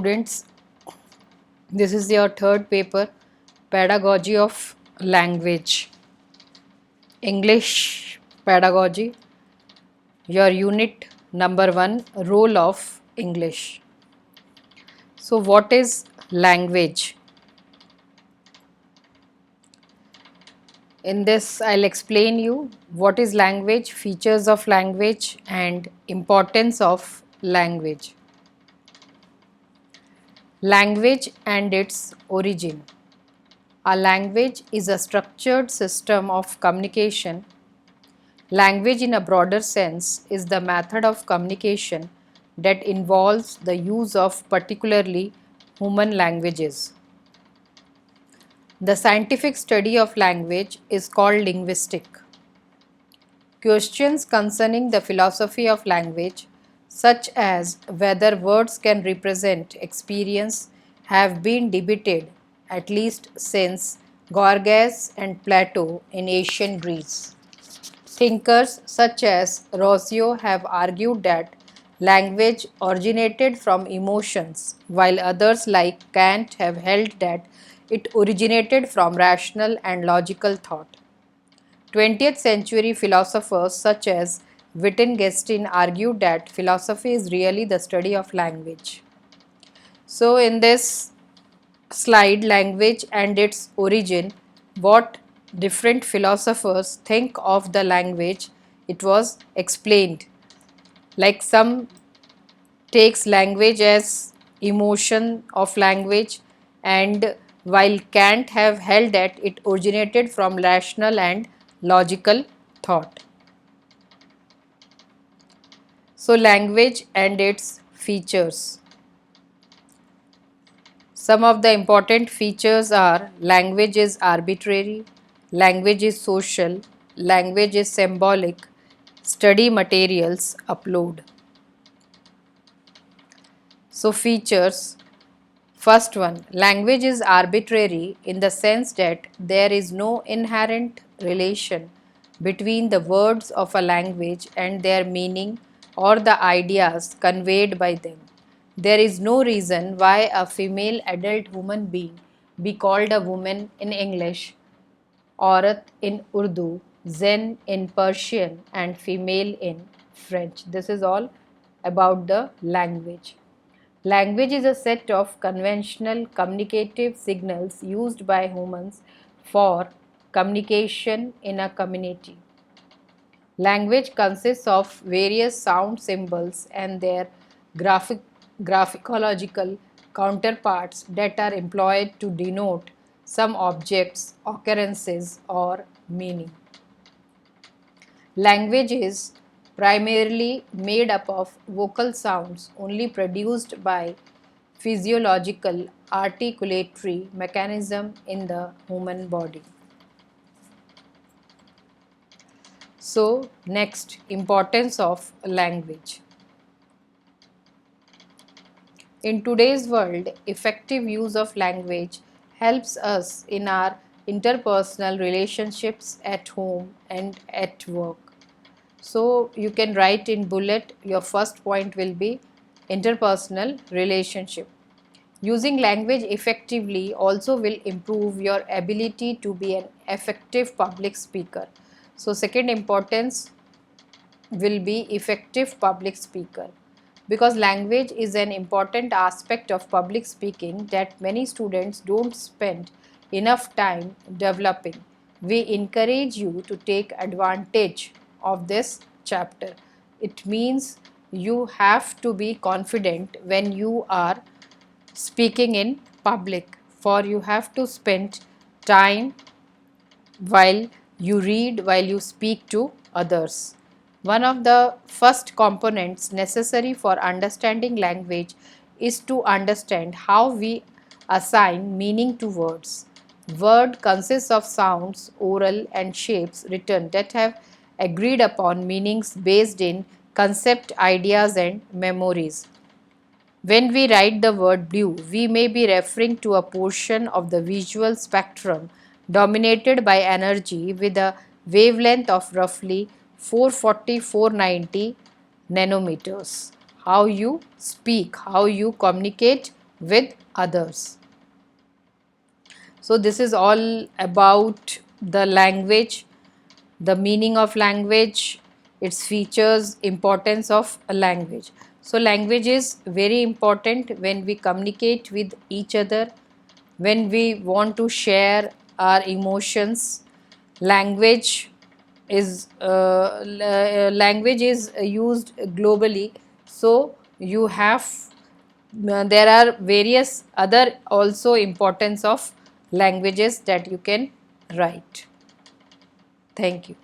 Students, this is your third paper, Pedagogy of Language, English Pedagogy, your unit number 1, Role of English. So, what is language? In this, I'll explain you what is language, features of language, and importance of language. Language and its origin. A language is a structured system of communication. Language, in a broader sense, is the method of communication that involves the use of particularly human languages. The scientific study of language is called linguistic. Questions concerning the philosophy of language, such as whether words can represent experience, have been debated at least since Gorgias and Plato in ancient Greece. Thinkers such as Rousseau have argued that language originated from emotions, while others like Kant have held that it originated from rational and logical thought. 20th century philosophers such as Wittgenstein argued that philosophy is really the study of language. So, in this slide, language and its origin, what different philosophers think of the language, it was explained. Like some takes language as emotion of language, and while Kant have held that it originated from rational and logical thought. So, language and its features. Some of the important features are language is arbitrary, language is social, language is symbolic, study materials upload. So, features. First one, language is arbitrary in the sense that there is no inherent relation between the words of a language and their meaning or the ideas conveyed by them. There is no reason why a female adult human being be called a woman in English, Aurat in Urdu, Zen in Persian, and female in French. This is all about the language. Language is a set of conventional communicative signals used by humans for communication in a community. Language consists of various sound symbols and their graphicological counterparts that are employed to denote some objects, occurrences, or meaning. Language is primarily made up of vocal sounds only produced by physiological articulatory mechanism in the human body. So, next, importance of language. In today's world, effective use of language helps us in our interpersonal relationships at home and at work. So, you can write in bullet, your first point will be interpersonal relationship. Using language effectively also will improve your ability to be an effective public speaker. So, second importance will be effective public speaker, because language is an important aspect of public speaking that many students don't spend enough time developing. We encourage you to take advantage of this chapter. It means you have to be confident when you are speaking in public, for you have to spend time while you read, while you speak to others. One of the first components necessary for understanding language is to understand how we assign meaning to words. Word consists of sounds, oral and shapes written that have agreed upon meanings based in concept, ideas and memories. When we write the word blue, we may be referring to a portion of the visual spectrum dominated by energy with a wavelength of roughly 440-490 nanometers. How you speak, how you communicate with others. So this is all about the language, the meaning of language, its features, importance of a language. So language is very important when we communicate with each other, when we want to share our emotions. Language is language is used globally. So you have there are various other also importance of languages that you can write. Thank you.